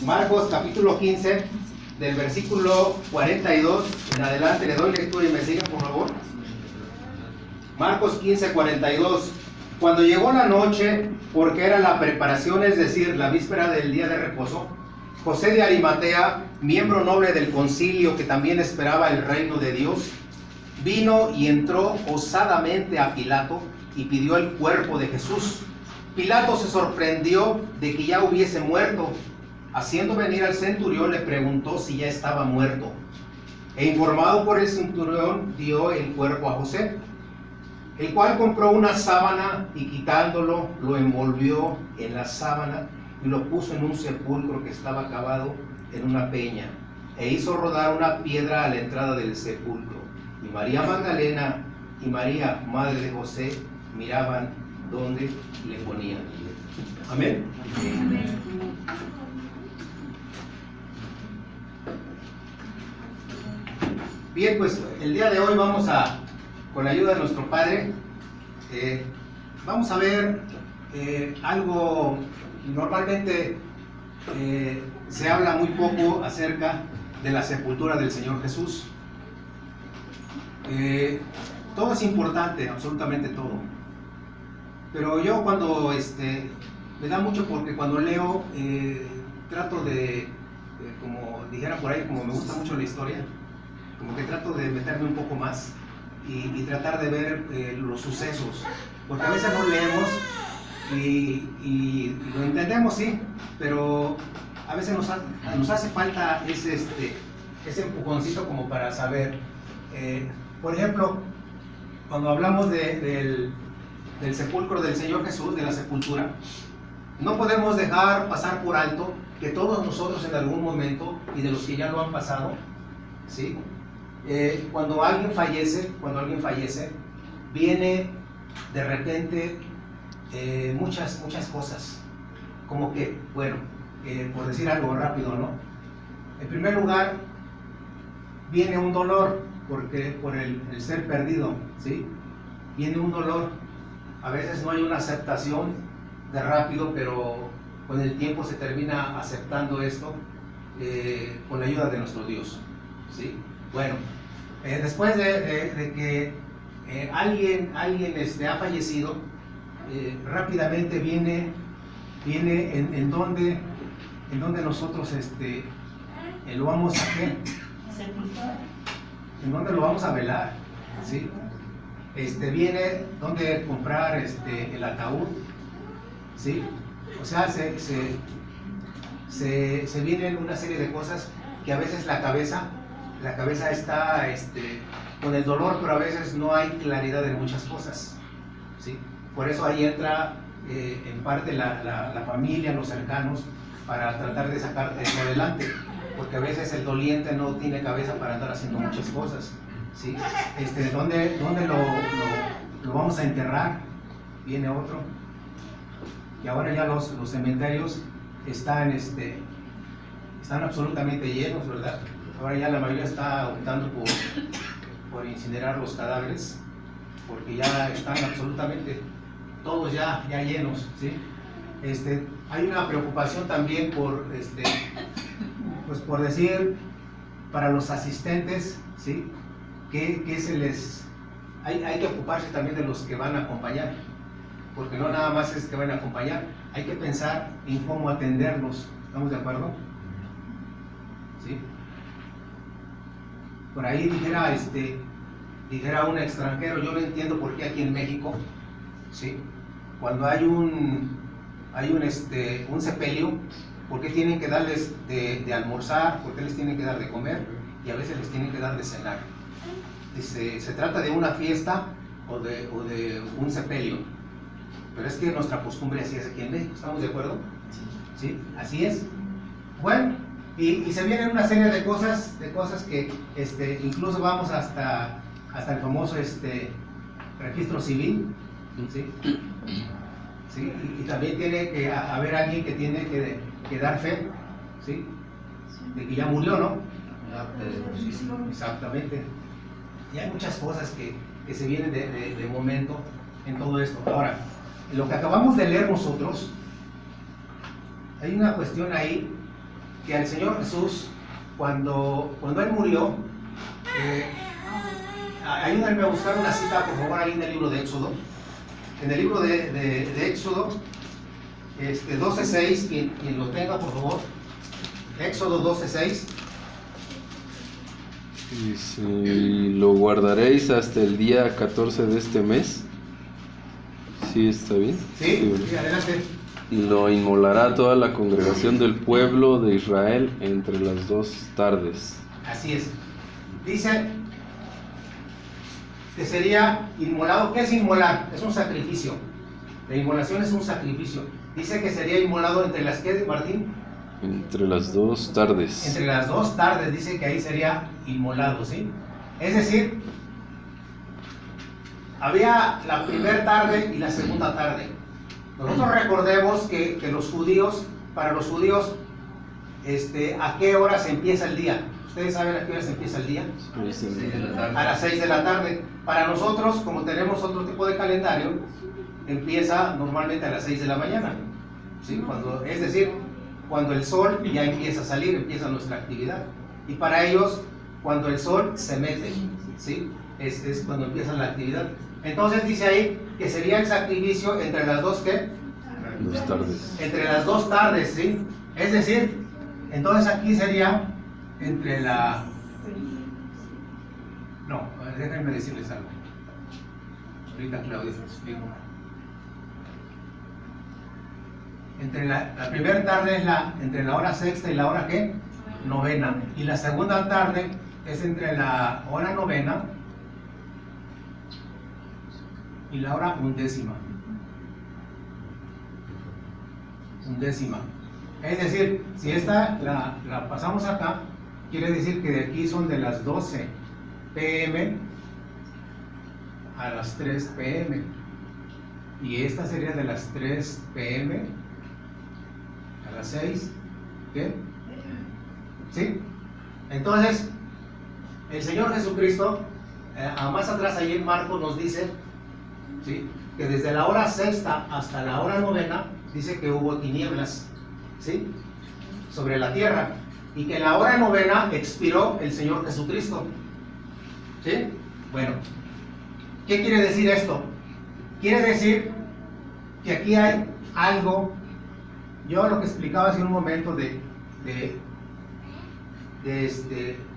Marcos capítulo 15, del versículo 42 en adelante. Le doy lectura y me siguen, por favor. Marcos 15, 42. Cuando llegó la noche, porque era la preparación, es decir, la víspera del día de reposo, José de Arimatea, miembro noble del concilio que también esperaba el reino de Dios, vino y entró osadamente a Pilato y pidió el cuerpo de Jesús. Pilato se sorprendió de que ya hubiese muerto. Haciendo venir al centurión, le preguntó si ya estaba muerto. E informado por el centurión, dio el cuerpo a José, el cual compró una sábana y quitándolo, lo envolvió en la sábana y lo puso en un sepulcro que estaba cavado en una peña, e hizo rodar una piedra a la entrada del sepulcro. Y María Magdalena y María, madre de José, miraban dónde le ponían. Amén. Amén. Bien, pues el día de hoy vamos a, con la ayuda de nuestro Padre, vamos a ver algo. Normalmente se habla muy poco acerca de la sepultura del Señor Jesús. Todo es importante, absolutamente todo. Pero yo cuando me da mucho, porque cuando leo trato de, como dijera por ahí, como me gusta mucho la historia, como que trato de meterme un poco más y tratar de ver los sucesos, porque a veces no leemos y lo entendemos, sí, pero a veces nos hace falta ese empujoncito como para saber. Por ejemplo, cuando hablamos del sepulcro del Señor Jesús, de la sepultura, no podemos dejar pasar por alto que todos nosotros en algún momento, y de los que ya lo han pasado, ¿sí? Cuando alguien fallece, viene de repente muchas cosas, como que, bueno, por decir algo rápido, ¿no? En primer lugar, viene un dolor, porque por el ser perdido, ¿sí? Viene un dolor. A veces no hay una aceptación de rápido, pero con el tiempo se termina aceptando esto con la ayuda de nuestro Dios, ¿sí? Bueno, después de que alguien ha fallecido, rápidamente viene en donde nosotros lo vamos a hacer, en donde lo vamos a velar, ¿sí? Viene donde comprar el ataúd, ¿sí? O sea, se vienen una serie de cosas que a veces la cabeza está con el dolor, pero a veces no hay claridad en muchas cosas, ¿sí? Por eso ahí entra en parte la familia, los cercanos, para tratar de sacar eso adelante, porque a veces el doliente no tiene cabeza para andar haciendo muchas cosas, ¿sí? ¿Dónde lo vamos a enterrar? Viene otro. Y ahora ya los cementerios están absolutamente llenos, ¿verdad? Ahora ya la mayoría está optando por incinerar los cadáveres, porque ya están absolutamente todos ya llenos, ¿sí? Hay una preocupación también pues por decir, para los asistentes, ¿sí? Que se les... Hay que ocuparse también de los que van a acompañar, porque no nada más es que van a acompañar, hay que pensar en cómo atenderlos. ¿Estamos de acuerdo? ¿Sí? Por ahí dijera un extranjero, yo no entiendo por qué aquí en México, ¿sí? Cuando hay un sepelio, ¿por qué tienen que darles de almorzar? ¿Por qué les tienen que dar de comer? Y a veces les tienen que dar de cenar. Se trata de una fiesta o de un sepelio, pero es que nuestra costumbre así es aquí en México. ¿Estamos de acuerdo? ¿Sí? Así es. Bueno, y se vienen una serie de cosas que incluso vamos hasta el famoso registro civil, ¿sí? ¿Sí? Y también tiene que haber alguien que tiene que dar fe, ¿sí? De que ya murió, ¿no? Exactamente. Y hay muchas cosas que se vienen de momento en todo esto. Ahora, en lo que acabamos de leer nosotros, hay una cuestión ahí que al Señor Jesús, cuando Él murió, ayúdenme a buscar una cita, por favor, ahí en el libro de Éxodo. En el libro de Éxodo, 12:6, quien lo tenga, por favor. Éxodo 12:6. Dice, lo guardaréis hasta el día 14 de este mes. ¿Sí está bien? Sí, adelante. Lo inmolará toda la congregación del pueblo de Israel entre las 2 tardes. Así es. Dice que sería inmolado. ¿Qué es inmolar? Es un sacrificio. La inmolación es un sacrificio. Dice que sería inmolado entre las, ¿qué, Martín? Entre las 2 tardes. Entre las 2 tardes, dice que ahí sería inmolado, ¿sí? Es decir, había la primera tarde y la segunda tarde. Nosotros recordemos que los judíos, para los judíos, ¿a qué hora se empieza el día? ¿Ustedes saben a qué hora se empieza el día? A las 6 de la tarde. Para nosotros, como tenemos otro tipo de calendario, empieza normalmente a las 6 de la mañana, ¿sí? Es decir, cuando el sol ya empieza a salir, empieza nuestra actividad. Y para ellos, cuando el sol se mete, ¿sí? Es cuando empieza la actividad. Entonces dice ahí que sería el sacrificio entre las 2, ¿qué? 2 tardes. Entre las 2 tardes, ¿sí? Es decir, entonces aquí sería entre la... No, déjenme decirles algo. Ahorita Claudia se explica. Entre la primera tarde es entre la hora sexta y la hora, ¿qué? Novena. Y la segunda tarde es entre la hora novena y la hora undécima. Es decir, si esta la pasamos acá, quiere decir que de aquí son de las 12 p.m. a las 3 p.m. Y esta sería de las 3 p.m. a las 6. ¿Qué? ¿Sí? Entonces, el Señor Jesucristo, más atrás ahí en Marcos nos dice, ¿sí?, que desde la hora sexta hasta la hora novena, dice que hubo tinieblas, ¿sí?, sobre la tierra, y que en la hora novena expiró el Señor Jesucristo. ¿Sí? Bueno, ¿qué quiere decir esto? Quiere decir que aquí hay algo, yo lo que explicaba hace un momento de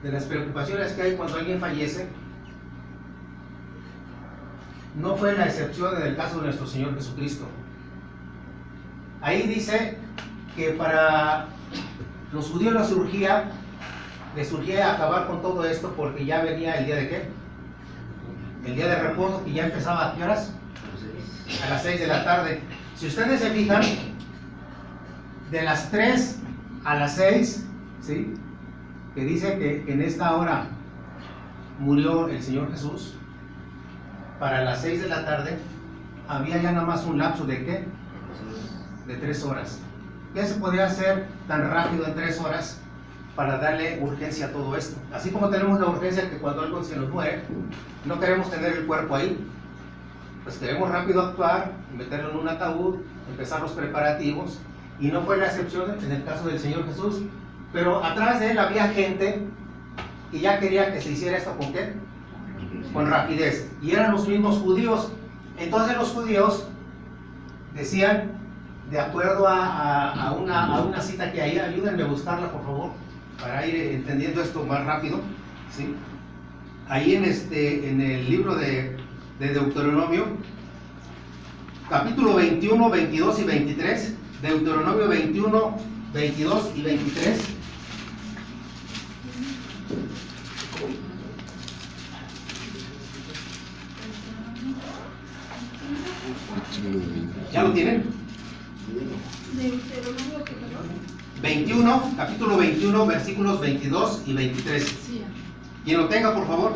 las preocupaciones que hay cuando alguien fallece, no fue la excepción en el caso de nuestro Señor Jesucristo. Ahí dice que para los judíos les surgía acabar con todo esto porque ya venía el día de ¿qué? El día de reposo, que ya empezaba ¿a qué horas? A las 6 de la tarde. Si ustedes se fijan, de las 3 a las 6, ¿sí?, que dice que en esta hora murió el Señor Jesús, para las 6 de la tarde había ya nada más un lapso de ¿qué? De 3 horas. ¿Qué se podía hacer tan rápido en 3 horas para darle urgencia a todo esto? Así como tenemos la urgencia que cuando algo se nos muere, no queremos tener el cuerpo ahí, pues queremos rápido actuar, meterlo en un ataúd, empezar los preparativos, y no fue la excepción en el caso del Señor Jesús. Pero atrás de él había gente que ya quería que se hiciera esto ¿con qué? Con rapidez, y eran los mismos judíos. Entonces los judíos decían, de acuerdo a una cita que hay, ayúdenme a buscarla por favor, para ir entendiendo esto más rápido, ¿sí? Ahí en el libro de Deuteronomio, capítulo 21, 22 y 23, Deuteronomio 21, 22 y 23. ¿Ya lo tienen? 21, capítulo 21, versículos 22 y 23. Quien lo tenga, por favor.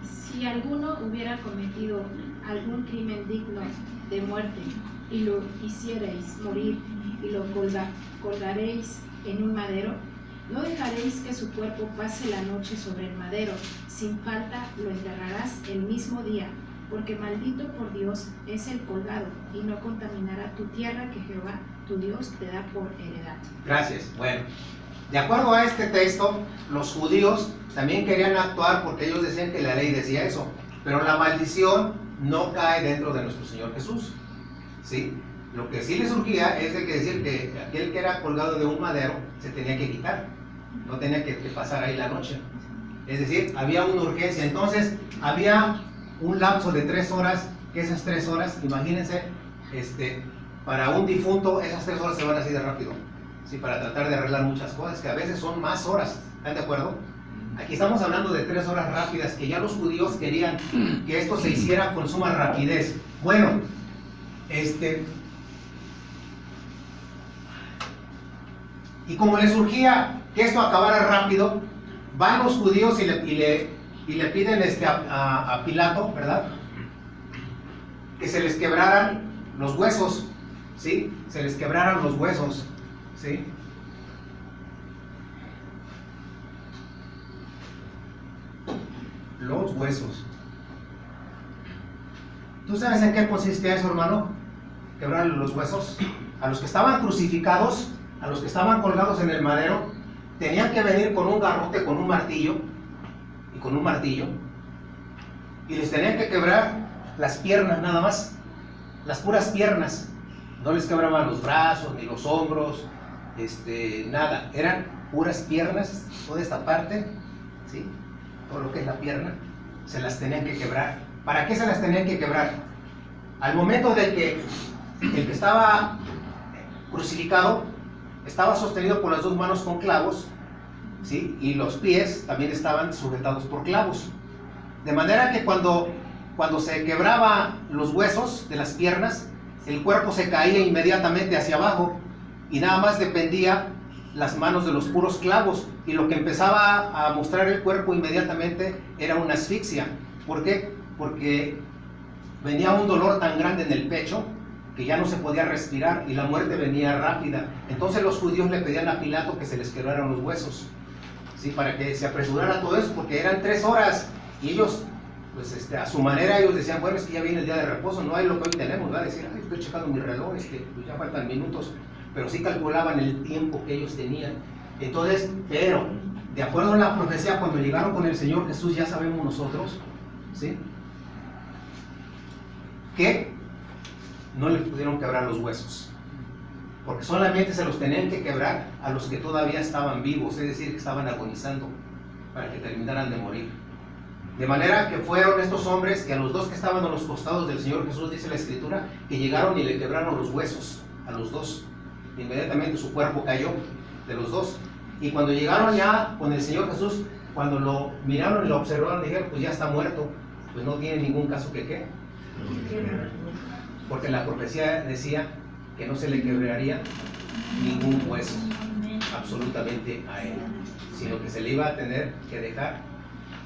Si alguno hubiera cometido algún crimen digno de muerte y lo hicierais morir y lo colgaréis en un madero, no dejaréis que su cuerpo pase la noche sobre el madero, sin falta lo enterrarás el mismo día, porque maldito por Dios es el colgado, y no contaminará tu tierra que Jehová tu Dios te da por heredad. Gracias. Bueno, de acuerdo a este texto, los judíos también querían actuar porque ellos decían que la ley decía eso, pero la maldición no cae dentro de nuestro Señor Jesús, ¿sí? Lo que sí les surgía es de que decir que aquel que era colgado de un madero se tenía que quitar, no tenía que pasar ahí la noche. Es decir, había una urgencia. Entonces, había un lapso de 3 horas, que esas 3 horas, imagínense, para un difunto, esas 3 horas se van así de rápido, ¿sí? Para tratar de arreglar muchas cosas, que a veces son más horas, ¿están de acuerdo? Aquí estamos hablando de 3 horas rápidas, que ya los judíos querían que esto se hiciera con suma rapidez. Bueno, y como les surgía que esto acabara rápido, van los judíos y le piden a Pilato, ¿verdad?, que se les quebraran los huesos, ¿sí? Se les quebraran los huesos, ¿sí? Los huesos. ¿Tú sabes en qué consistía eso, hermano? Quebrarle los huesos. A los que estaban crucificados, a los que estaban colgados en el madero, tenían que venir con un garrote, con un martillo, y les tenían que quebrar las piernas nada más, las puras piernas. No les quebraban los brazos, ni los hombros, nada. Eran puras piernas, toda esta parte, ¿sí? Todo lo que es la pierna, se las tenían que quebrar. ¿Para qué se las tenían que quebrar? Al momento de que el que estaba crucificado estaba sostenido por las 2 manos con clavos, ¿sí? Y los pies también estaban sujetados por clavos. De manera que cuando se quebraba los huesos de las piernas, el cuerpo se caía inmediatamente hacia abajo y nada más dependía las manos de los puros clavos, y lo que empezaba a mostrar el cuerpo inmediatamente era una asfixia. ¿Por qué? Porque venía un dolor tan grande en el pecho que ya no se podía respirar y la muerte venía rápida. Entonces los judíos le pedían a Pilato que se les quebraran los huesos, ¿sí? Para que se apresurara todo eso, porque eran 3 horas y ellos, pues a su manera, ellos decían, bueno, es que ya viene el día de reposo, no hay lo que hoy tenemos, va a decir, ay, estoy checando mi reloj, pues ya faltan minutos, pero sí calculaban el tiempo que ellos tenían. Entonces, pero de acuerdo a la profecía, cuando llegaron con el Señor Jesús, ya sabemos nosotros, ¿sí?, que no le pudieron quebrar los huesos, porque solamente se los tenían que quebrar a los que todavía estaban vivos, es decir, que estaban agonizando, para que terminaran de morir. De manera que fueron estos hombres que a los 2 que estaban a los costados del Señor Jesús, dice la Escritura, que llegaron y le quebraron los huesos a los 2. Inmediatamente su cuerpo cayó de los 2. Y cuando llegaron ya con el Señor Jesús, cuando lo miraron y lo observaron, dijeron, pues ya está muerto, pues no tiene ningún caso que qué. Porque la profecía decía que no se le quebraría ningún hueso absolutamente a él, sino que se le iba a tener que dejar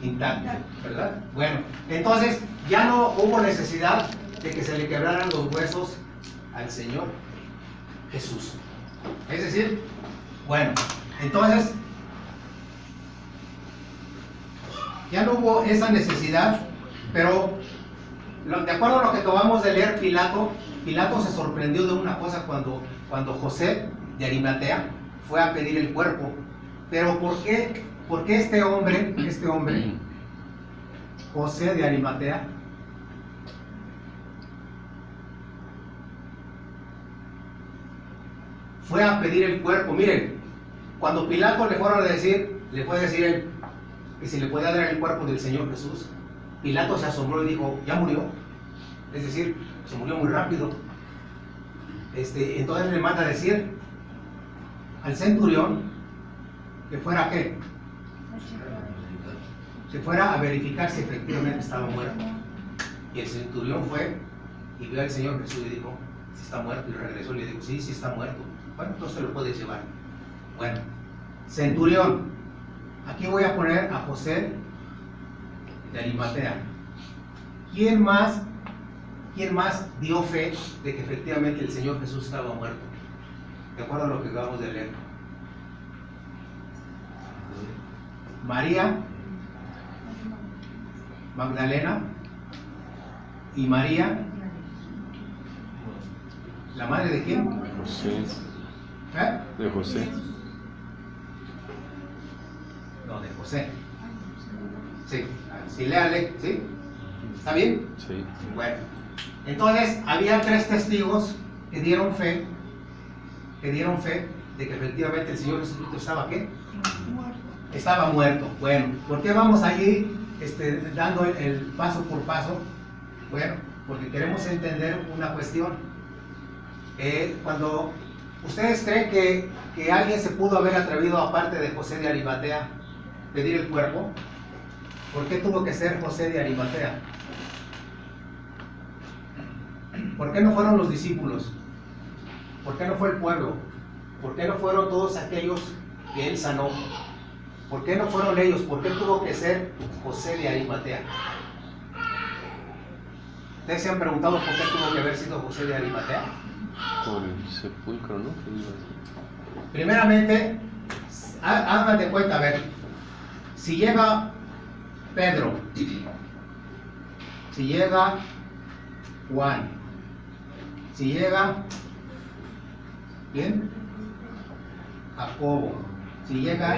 intacto, ¿verdad? Bueno, entonces ya no hubo necesidad de que se le quebraran los huesos al Señor Jesús. Es decir, bueno, entonces ya no hubo esa necesidad, pero de acuerdo a lo que acabamos de leer, Pilato se sorprendió de una cosa cuando José de Arimatea fue a pedir el cuerpo. Pero ¿por qué este hombre, José de Arimatea, fue a pedir el cuerpo? Miren, cuando Pilato le fue a decir él que si le podía dar el cuerpo del Señor Jesús, Pilato se asombró y dijo, ya murió. Es decir, se murió muy rápido. Entonces le manda a decir al centurión que fuera ¿a qué? Que fuera a verificar si efectivamente estaba muerto. Y el centurión fue y vio al Señor Jesús y dijo, si está muerto, y regresó y le dijo, sí, sí está muerto. Bueno, entonces lo puedes llevar. Bueno, centurión, aquí voy a poner a José de Arimatea. ¿Quién más dio fe de que efectivamente el Señor Jesús estaba muerto? De acuerdo a lo que acabamos de leer. María Magdalena ¿Y María? ¿La madre de quién? José. ¿Eh? De José. No, de José. Sí, sí, léale, ¿sí? ¿Está bien? Sí. Bueno, entonces había 3 testigos que dieron fe de que efectivamente el Señor Jesucristo estaba ¿qué? Estaba muerto. Bueno, ¿por qué vamos allí dando el paso por paso? Bueno, porque queremos entender una cuestión. Cuando ustedes creen que alguien se pudo haber atrevido, aparte de José de Arimatea, pedir el cuerpo, ¿por qué tuvo que ser José de Arimatea? ¿Por qué no fueron los discípulos? ¿Por qué no fue el pueblo? ¿Por qué no fueron todos aquellos que él sanó? ¿Por qué no fueron ellos? ¿Por qué tuvo que ser José de Arimatea? ¿Ustedes se han preguntado por qué tuvo que haber sido José de Arimatea? Por el sepulcro, ¿no? ¿Qué iba a decir? Primeramente, hagan de cuenta, a ver, si llega Pedro, si llega Juan, si llega, ¿quién? Jacobo, si llega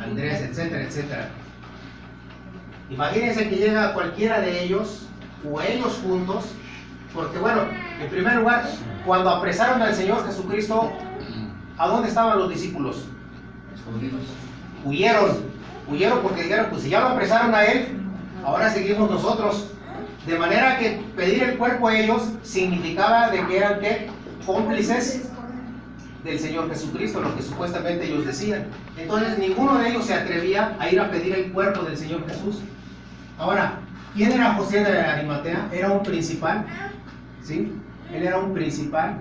Andrés, etcétera, etcétera. Imagínense que llega cualquiera de ellos, o ellos juntos, porque bueno, en primer lugar, cuando apresaron al Señor Jesucristo, ¿a dónde estaban los discípulos? Escondidos. Huyeron porque dijeron, pues si ya lo apresaron a él, ahora seguimos nosotros. De manera que pedir el cuerpo a ellos significaba de que eran ¿qué? Cómplices del Señor Jesucristo, lo que supuestamente ellos decían. Entonces ninguno de ellos se atrevía a ir a pedir el cuerpo del Señor Jesús. Ahora, ¿quién era José de Arimatea? Era un principal, ¿sí? Él era un principal,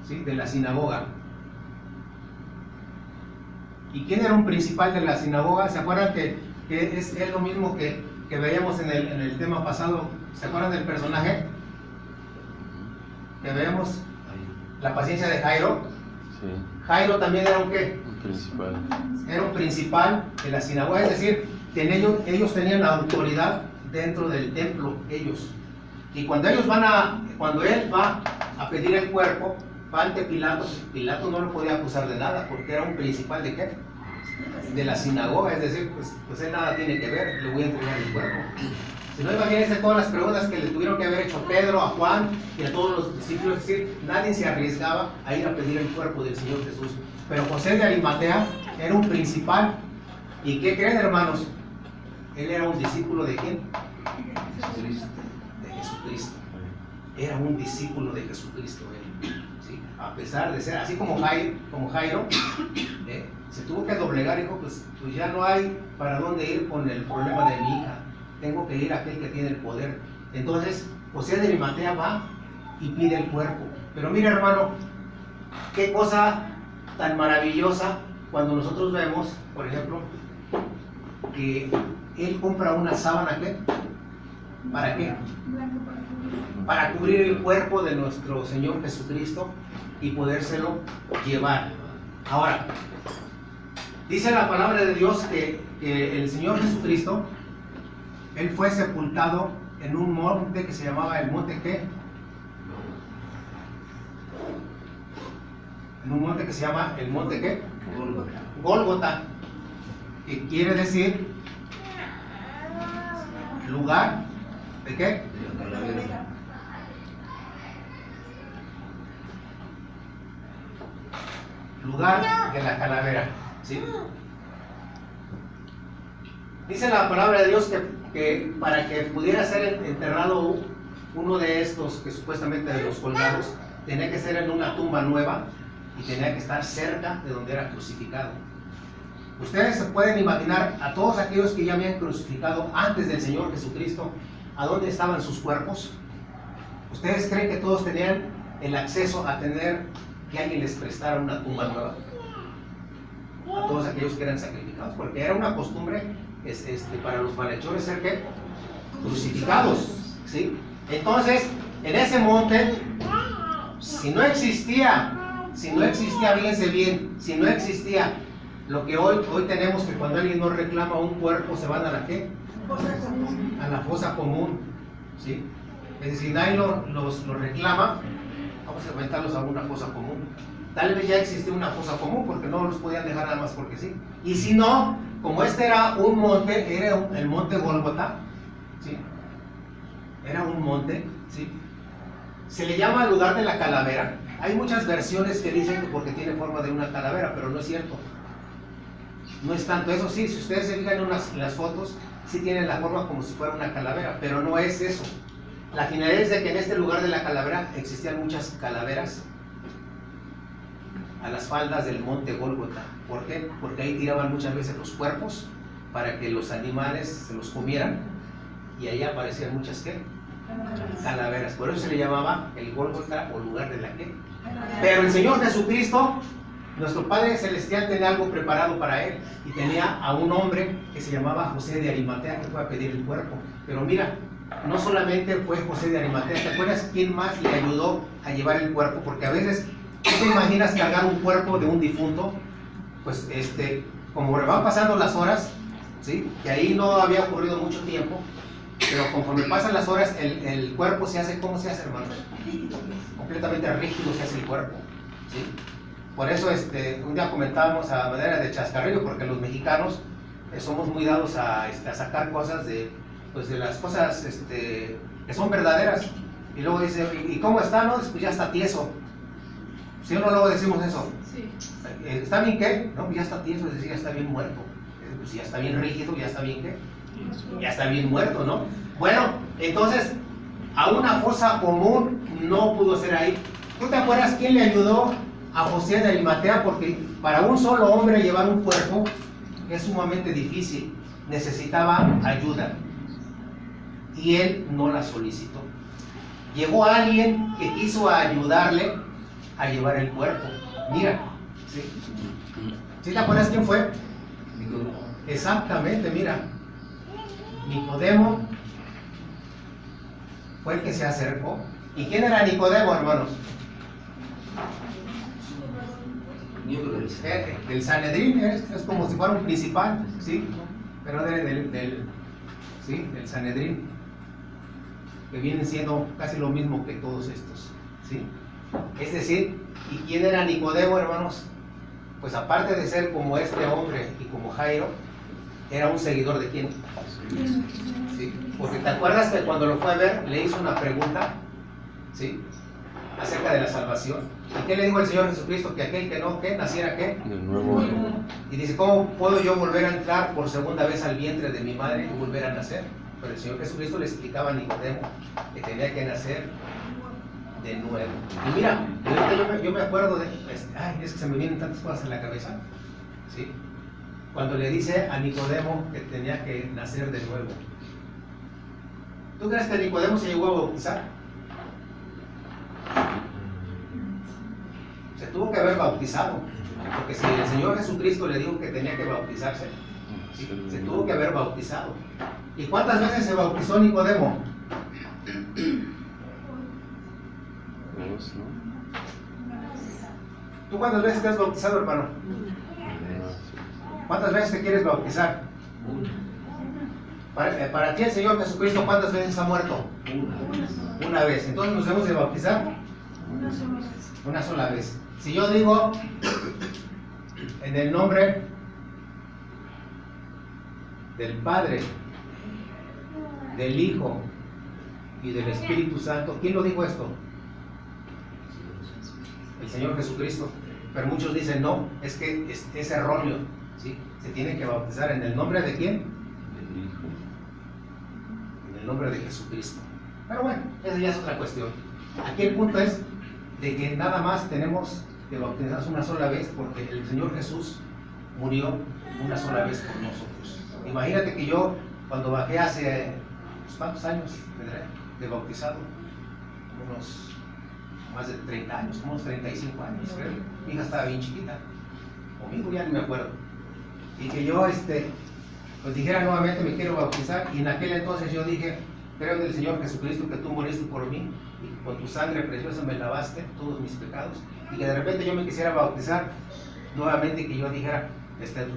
¿sí? De la sinagoga. ¿Y quién era un principal de la sinagoga? ¿Se acuerdan que es lo mismo que veíamos en el tema pasado? ¿Se acuerdan del personaje que veíamos? La paciencia de Jairo. Sí. Jairo también era un ¿qué? Un principal. Era un principal de la sinagoga, es decir, ellos tenían la autoridad dentro del templo, ellos. Y cuando él va a pedir el cuerpo, va ante Pilato. Pilato no lo podía acusar de nada, porque era un principal de ¿qué? De la sinagoga, es decir, pues él nada tiene que ver, le voy a entregar el cuerpo. Si no, imagínense todas las preguntas que le tuvieron que haber hecho Pedro, a Juan y a todos los discípulos, es decir, nadie se arriesgaba a ir a pedir el cuerpo del Señor Jesús. Pero José de Arimatea era un principal. ¿Y qué creen, hermanos? Él era un discípulo de ¿quién? De Jesucristo. Era un discípulo de Jesucristo él, ¿sí? A pesar de ser así como Jairo, se tuvo que doblegar y dijo, pues ya no hay para dónde ir con el problema de mi hija, tengo que ir a aquel que tiene el poder. Entonces José de Arimatea va y pide el cuerpo. Pero mira, hermano, qué cosa tan maravillosa cuando nosotros vemos, por ejemplo, que él compra una sábana. ¿Qué? ¿Para qué? Para cubrir el cuerpo de nuestro Señor Jesucristo y podérselo llevar. Ahora, dice la palabra de Dios que el Señor Jesucristo, él fue sepultado en un monte que se llamaba el monte ¿qué? En un monte que se llama el monte ¿qué? Gólgota, que quiere decir lugar ¿de qué? Lugar de la calavera, ¿sí? Dice la palabra de Dios que para que pudiera ser enterrado uno de estos, que supuestamente de los colgados, tenía que ser en una tumba nueva y tenía que estar cerca de donde era crucificado. Ustedes se pueden imaginar a todos aquellos que ya habían crucificado antes del Señor Jesucristo, ¿a dónde estaban sus cuerpos? ¿Ustedes creen que todos tenían el acceso a tener que alguien les prestara una tumba nueva? A todos aquellos que eran sacrificados, porque era una costumbre para los malhechores ser ¿qué? Crucificados, ¿sí? Entonces, en ese monte, si no existía, fíjense bien, si no existía lo que hoy tenemos, que cuando alguien nos reclama un cuerpo se van a la ¿qué? a la fosa común, ¿sí? Es decir, nadie los reclama, vamos a aventarlos a una fosa común. Tal vez ya existía una fosa común porque no los podían dejar nada más porque sí. Y si no, como este era un monte, era el monte Gólgota, ¿sí? Era un monte, ¿sí? Se le llama lugar de la calavera. Hay muchas versiones que dicen que porque tiene forma de una calavera, pero no es cierto. No es tanto eso. Sí, si ustedes se fijan en las fotos, sí tienen la forma como si fuera una calavera, pero no es eso. La finalidad es de que en este lugar de la calavera existían muchas calaveras a las faldas del monte Gólgota. ¿Por qué? Porque ahí tiraban muchas veces los cuerpos para que los animales se los comieran, y ahí aparecían muchas ¿qué? Calaveras. Por eso se le llamaba el Gólgota o lugar de la ¿qué? Pero el Señor Jesucristo, nuestro Padre Celestial, tenía algo preparado para él, y tenía a un hombre que se llamaba José de Arimatea, que fue a pedir el cuerpo. Pero mira, no solamente fue José de Arimatea. ¿Te acuerdas quién más le ayudó a llevar el cuerpo? Porque a veces, ¿tú te imaginas cargar un cuerpo de un difunto? Pues como van pasando las horas, ¿sí? Que ahí no había ocurrido mucho tiempo, pero conforme pasan las horas, el cuerpo se hace, ¿cómo se hace, hermanos? Completamente rígido se hace el cuerpo, ¿sí? Por eso un día comentábamos a manera de chascarrillo, porque los mexicanos somos muy dados a sacar cosas de las cosas que son verdaderas. Y luego dice, ¿y cómo está? No, pues ya está tieso. ¿Sí o no? Luego decimos eso. Sí. ¿Está bien qué? No, pues ya está tieso, es decir, ya está bien muerto. Pues ya está bien rígido, ya está bien qué. Ya está bien muerto, ¿no? Bueno, entonces, a una fosa común no pudo ser ahí. ¿Tú te acuerdas quién le ayudó a José de Arimatea? Porque para un solo hombre llevar un cuerpo es sumamente difícil, necesitaba ayuda, y él no la solicitó. Llegó alguien que quiso ayudarle a llevar el cuerpo. Mira, ¿sí? ¿Sí te acuerdas quién fue? Exactamente, mira, Nicodemo fue el que se acercó. ¿Y quién era Nicodemo, hermanos? Del Sanedrín, es como si fuera un principal, ¿sí? Pero del Sanedrín, que vienen siendo casi lo mismo que todos estos, ¿sí? Es decir, ¿y quién era Nicodemo, hermanos? Pues aparte de ser como este hombre y como Jairo, era un seguidor de quién, ¿sí? Porque te acuerdas que cuando lo fue a ver le hizo una pregunta, ¿sí? Acerca de la salvación. ¿Y qué le dijo el Señor Jesucristo? Que aquel que no, ¿qué? Naciera, ¿qué? De nuevo. Y dice, ¿cómo puedo yo volver a entrar por segunda vez al vientre de mi madre y volver a nacer? Pero el Señor Jesucristo le explicaba a Nicodemo que tenía que nacer de nuevo. Y mira, yo me acuerdo de, es que se me vienen tantas cosas en la cabeza, ¿sí? Cuando le dice a Nicodemo que tenía que nacer de nuevo. ¿Tú crees que Nicodemo se llegó a bautizar? Se tuvo que haber bautizado, porque si el Señor Jesucristo le dijo que tenía que bautizarse, ¿sí? Se tuvo que haber bautizado. ¿Y cuántas veces se bautizó Nicodemo? Dos, ¿no? ¿Tú cuántas veces te has bautizado, hermano? ¿Cuántas veces te quieres bautizar? Para ti el Señor Jesucristo, ¿cuántas veces ha muerto? Una vez. Entonces nos debemos de bautizar una sola vez. Si yo digo en el nombre del Padre, del Hijo y del Espíritu Santo, ¿quién lo dijo esto? El Señor Jesucristo. Pero muchos dicen no, es que es erróneo, ¿sí? Se tiene que bautizar en el nombre de ¿quién? Del Hijo. En el nombre de Jesucristo. Pero bueno, esa ya es otra cuestión. Aquí el punto es de que nada más tenemos que bautizarnos una sola vez, porque el Señor Jesús murió una sola vez por nosotros. Imagínate que yo, cuando bajé hace ¿cuántos años de bautizado? Unos más de 30 años, como unos 35 años, creo. Mi hija estaba bien chiquita, conmigo ya ni me acuerdo. Y que yo pues dijera nuevamente me quiero bautizar, y en aquel entonces yo dije, creo en el Señor Jesucristo que tú moriste por mí, y con tu sangre preciosa me lavaste todos mis pecados, y que de repente yo me quisiera bautizar nuevamente, y que yo dijera,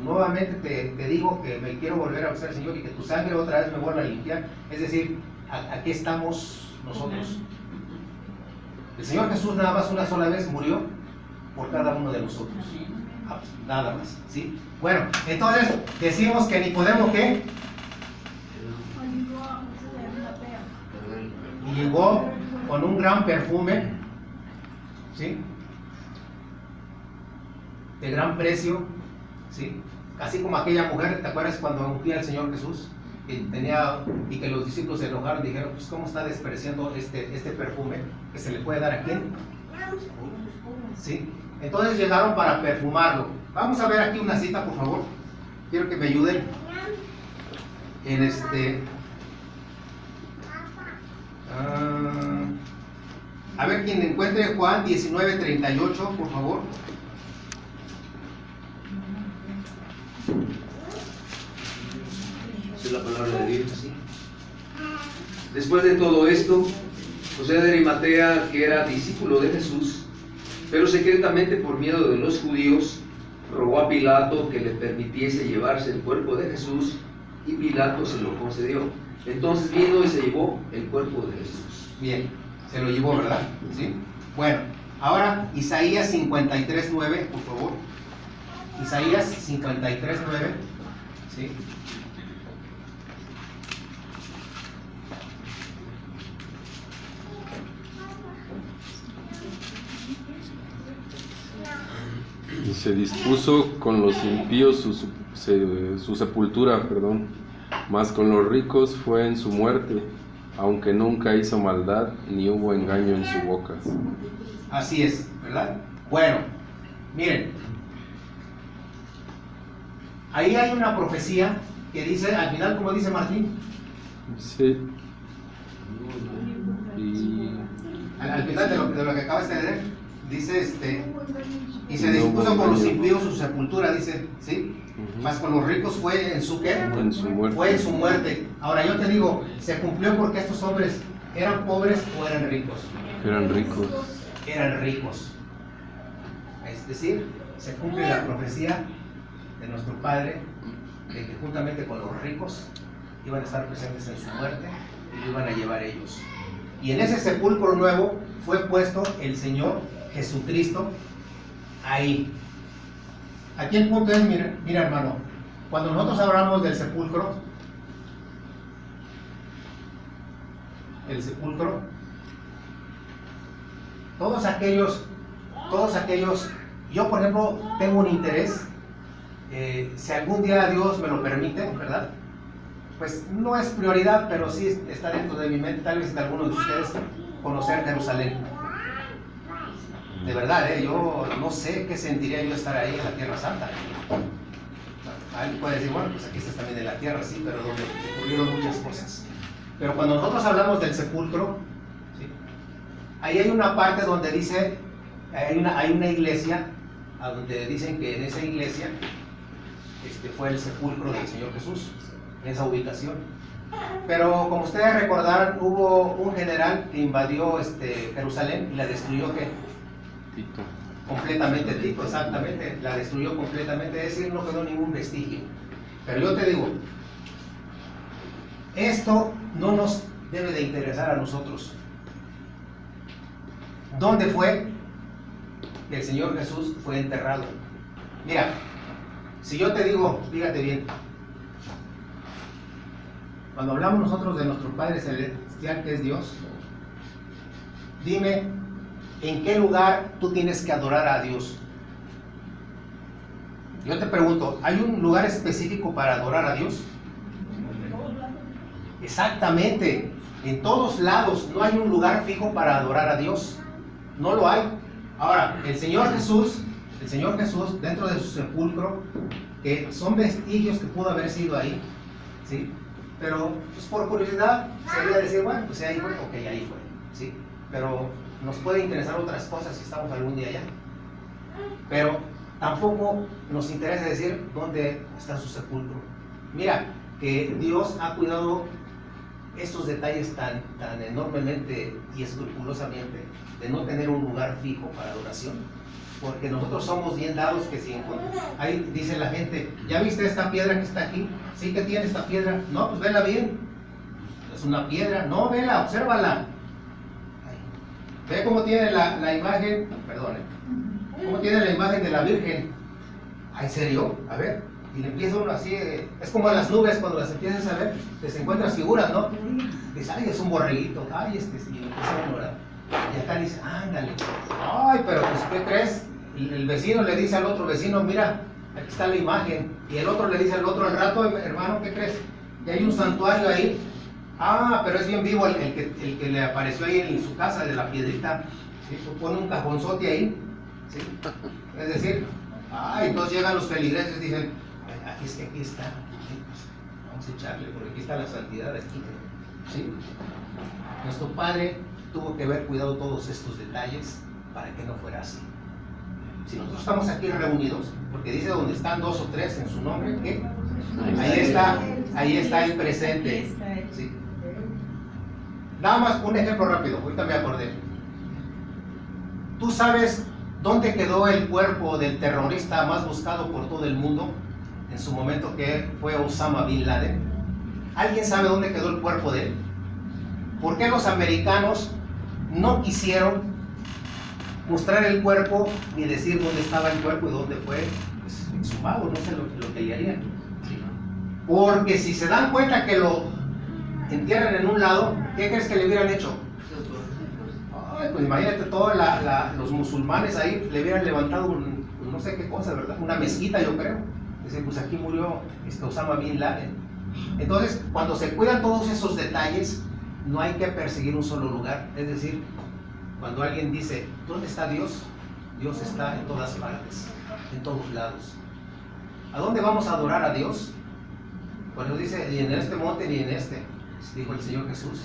Nuevamente te digo que me quiero volver a besar, Señor, y que tu sangre otra vez me vuelva a limpiar. Es decir, aquí estamos nosotros. El Señor Jesús nada más una sola vez murió por cada uno de nosotros. Nada más, ¿sí? Bueno, entonces decimos que Nicodemo, ¿qué? Y llegó con un gran perfume, ¿sí? De gran precio, ¿sí? Así como aquella mujer, ¿te acuerdas cuando ungía al Señor Jesús? Y que los discípulos se enojaron y dijeron, pues ¿cómo está despreciando este perfume que se le puede dar a quién? ¿Sí? Entonces llegaron para perfumarlo. Vamos a ver aquí una cita, por favor. Quiero que me ayuden en a ver, quien encuentre Juan 19:38, por favor. Esa es la palabra de Dios. ¿Sí? Después de todo esto, José de Arimatea, que era discípulo de Jesús, pero secretamente por miedo de los judíos, rogó a Pilato que le permitiese llevarse el cuerpo de Jesús, y Pilato se lo concedió. Entonces vino y se llevó el cuerpo de Jesús. Bien, se lo llevó, ¿verdad? ¿Sí? Bueno, ahora Isaías 53:9, por favor. Isaías 53:9, ¿sí? Y se dispuso con los impíos su sepultura, mas con los ricos fue en su muerte, aunque nunca hizo maldad ni hubo engaño en su boca. Así es, ¿verdad? Bueno, miren, ahí hay una profecía que dice, al final, como dice Martín, Sí. Y al final de lo que acabas de leer, dice y se dispuso con los impíos su sepultura, dice, ¿sí? Mas con los ricos fue en su ¿qué? En su muerte. Fue en su muerte. Ahora yo te digo, ¿se cumplió porque estos hombres eran pobres o eran ricos? Eran ricos. Eran ricos. Es decir, se cumple la profecía de nuestro Padre de que juntamente con los ricos iban a estar presentes en su muerte y lo iban a llevar ellos. Y en ese sepulcro nuevo fue puesto el Señor Jesucristo ahí. Aquí el punto es, mira hermano, cuando nosotros hablamos del sepulcro, todos aquellos, yo por ejemplo tengo un interés, si algún día Dios me lo permite, ¿verdad? Pues no es prioridad, pero sí está dentro de mi mente, tal vez de algunos de ustedes, conocer Jerusalén. De verdad, yo no sé qué sentiría yo estar ahí en la Tierra Santa. Alguien puede decir, bueno, pues aquí estás también en la tierra, sí, pero donde ocurrieron muchas cosas. Pero cuando nosotros hablamos del sepulcro, ¿sí? Ahí hay una parte donde dice, hay una iglesia, a donde dicen que en esa iglesia fue el sepulcro del Señor Jesús, en esa ubicación. Pero como ustedes recordarán, hubo un general que invadió Jerusalén y la destruyó, ¿qué? Tito. Completamente, Tito, exactamente, la destruyó completamente, es decir, no quedó ningún vestigio. Pero yo te digo, esto no nos debe de interesar a nosotros. ¿Dónde fue que el Señor Jesús fue enterrado? Mira, si yo te digo, fíjate bien, cuando hablamos nosotros de nuestro Padre Celestial, que es Dios, dime, ¿en qué lugar tú tienes que adorar a Dios? Yo te pregunto, ¿hay un lugar específico para adorar a Dios? Exactamente, en todos lados no hay un lugar fijo para adorar a Dios. No lo hay. Ahora, el Señor Jesús, dentro de su sepulcro, que son vestigios que pudo haber sido ahí, ¿sí? Pero pues, por curiosidad sería decir, bueno, pues ahí fue, ok, ahí fue, ¿sí? Pero nos puede interesar otras cosas si estamos algún día allá. Pero tampoco nos interesa decir dónde está su sepulcro. Mira, que Dios ha cuidado estos detalles tan enormemente y escrupulosamente de no tener un lugar fijo para adoración? Porque nosotros somos bien dados que si ahí dice la gente, ¿ya viste esta piedra que está aquí? ¿Sí que tiene esta piedra? No, pues vela bien. Es una piedra. No, vela, obsérvala. Ve cómo tiene la imagen, perdone, cómo tiene la imagen de la Virgen. ¿En serio? A ver. Y le empieza uno así, es como las nubes cuando las empiezas a ver, te encuentras figuras, ¿no? Dices, ay, es un borreguito, ay, y empieza a orar. Y acá dice, ándale, ay, pero pues, ¿qué crees? El vecino le dice al otro vecino, mira, aquí está la imagen. Y el otro le dice al otro al rato, hermano, ¿qué crees? Y hay un santuario ahí. Ah, pero es bien vivo el que le apareció ahí en su casa de la piedrita. ¿Sí? Pone un cajonzote ahí. ¿Sí? Es decir, entonces llegan los feligreses y dicen, aquí está. ¿Sí? Vamos a echarle, porque aquí está la santidad aquí. ¿Sí? Nuestro Padre tuvo que haber cuidado todos estos detalles para que no fuera así. Si nosotros estamos aquí reunidos, porque dice donde están 2 o 3 en su nombre, ¿qué? Ahí está el presente. ¿Sí? Nada más un ejemplo rápido, ahorita me acordé. ¿Tú sabes dónde quedó el cuerpo del terrorista más buscado por todo el mundo en su momento, que fue Osama Bin Laden? ¿Alguien sabe dónde quedó el cuerpo de él? ¿Por qué los americanos no quisieron mostrar el cuerpo ni decir dónde estaba el cuerpo y dónde fue exhumado? No sé lo que le harían. Porque si se dan cuenta que lo entierran en un lado, ¿qué crees que le hubieran hecho? Ay, pues imagínate, todos los musulmanes ahí le hubieran levantado no sé qué cosa, ¿verdad? Una mezquita, yo creo. Dice, pues aquí murió Osama Bin Laden. Entonces, cuando se cuidan todos esos detalles, no hay que perseguir un solo lugar. Es decir, cuando alguien dice, ¿dónde está Dios? Dios está en todas partes, en todos lados. ¿A dónde vamos a adorar a Dios? Pues nos dice, ni en este monte ni en este, dijo el Señor Jesús,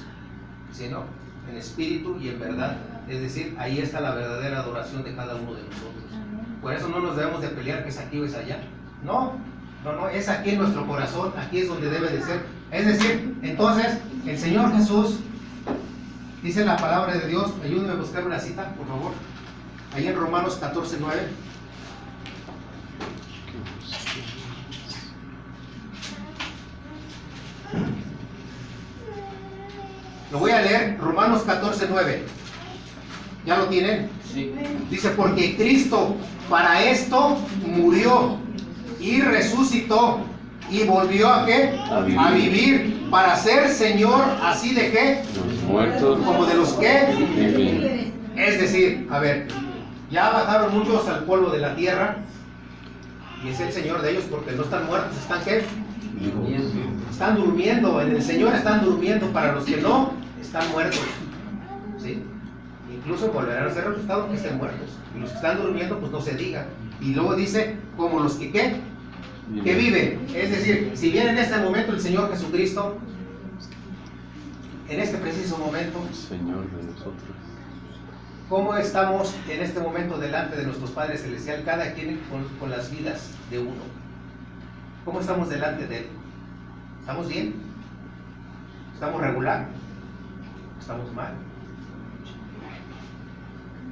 sino en espíritu y en verdad. Es decir, ahí está la verdadera adoración de cada uno de nosotros. Por eso no nos debemos de pelear que es aquí o es allá. No, es aquí en nuestro corazón, aquí es donde debe de ser. Es decir, entonces, el Señor Jesús, dice la palabra de Dios, ayúdenme a buscar una cita, por favor, ahí en Romanos 14:9. Lo voy a leer, Romanos 14:9. ¿Ya lo tienen? Sí. Dice, porque Cristo para esto murió y resucitó y volvió ¿a qué? A vivir para ser Señor, así de qué? Los muertos. Como de los que viven. Es decir, a ver, ya bajaron muchos al polvo de la tierra y es el Señor de ellos porque no están muertos, ¿están qué? Están durmiendo, en el Señor están durmiendo. Para los que no, están muertos. ¿Sí? Incluso volverán a ser resucitados que estén muertos. Y los que están durmiendo, pues no se diga. Y luego dice, como los que ¿qué? Que viven. Es decir, si bien en este momento el Señor Jesucristo, en este preciso momento, Señor de nosotros. ¿cómo estamos en este momento delante de nuestros Padres Celestial? Cada quien con las vidas de uno. ¿Cómo estamos delante de Él? ¿Estamos bien? ¿Estamos regular? ¿Estamos mal?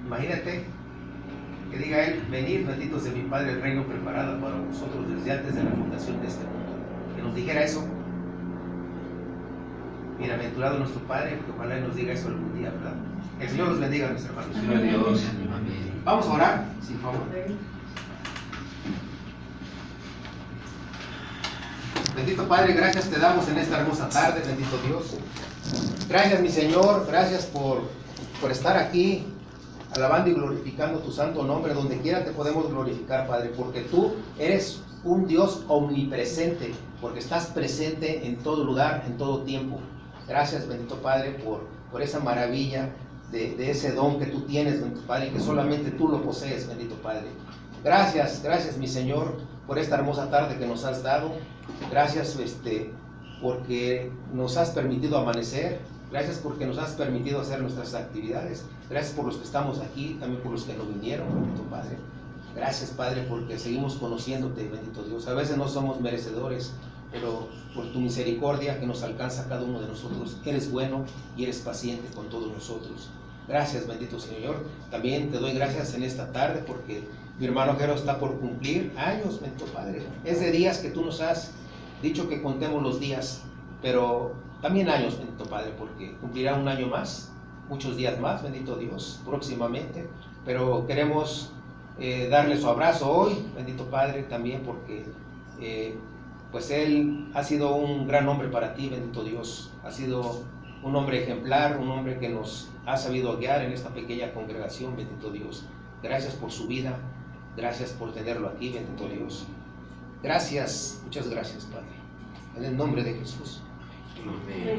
Imagínate que diga Él, venid benditos de mi Padre, el reino preparado para vosotros desde antes de la fundación de este mundo. Que nos dijera eso. Bienaventurado nuestro Padre, que ojalá Él nos diga eso algún día, ¿verdad? Que el Señor los bendiga, mis hermanos. Dios. Vamos a orar, sin favor. Bendito Padre, gracias te damos en esta hermosa tarde, bendito Dios. Gracias, mi Señor, gracias por estar aquí, alabando y glorificando tu santo nombre. Donde quiera te podemos glorificar, Padre, porque tú eres un Dios omnipresente, porque estás presente en todo lugar, en todo tiempo. Gracias, bendito Padre, por esa maravilla de ese don que tú tienes, bendito Padre, y que solamente tú lo posees, bendito Padre. Gracias, mi Señor, por esta hermosa tarde que nos has dado. Gracias porque nos has permitido amanecer. Gracias porque nos has permitido hacer nuestras actividades. Gracias por los que estamos aquí, también por los que no vinieron, bendito Padre. Gracias, Padre, porque seguimos conociéndote, bendito Dios. A veces no somos merecedores, pero por tu misericordia que nos alcanza a cada uno de nosotros, eres bueno y eres paciente con todos nosotros. Gracias, bendito Señor. También te doy gracias en esta tarde porque mi hermano Jero está por cumplir años, bendito Padre. Es de días que tú nos has dicho que contemos los días, pero también años, bendito Padre, porque cumplirá un año más, muchos días más, bendito Dios, próximamente. Pero queremos darle su abrazo hoy, bendito Padre, también porque pues él ha sido un gran hombre para ti, bendito Dios. Ha sido un hombre ejemplar, un hombre que nos ha sabido guiar en esta pequeña congregación, bendito Dios. Gracias por su vida, gracias por tenerlo aquí, bendito Dios. Gracias, muchas gracias, Padre. En el nombre de Jesús. Amén.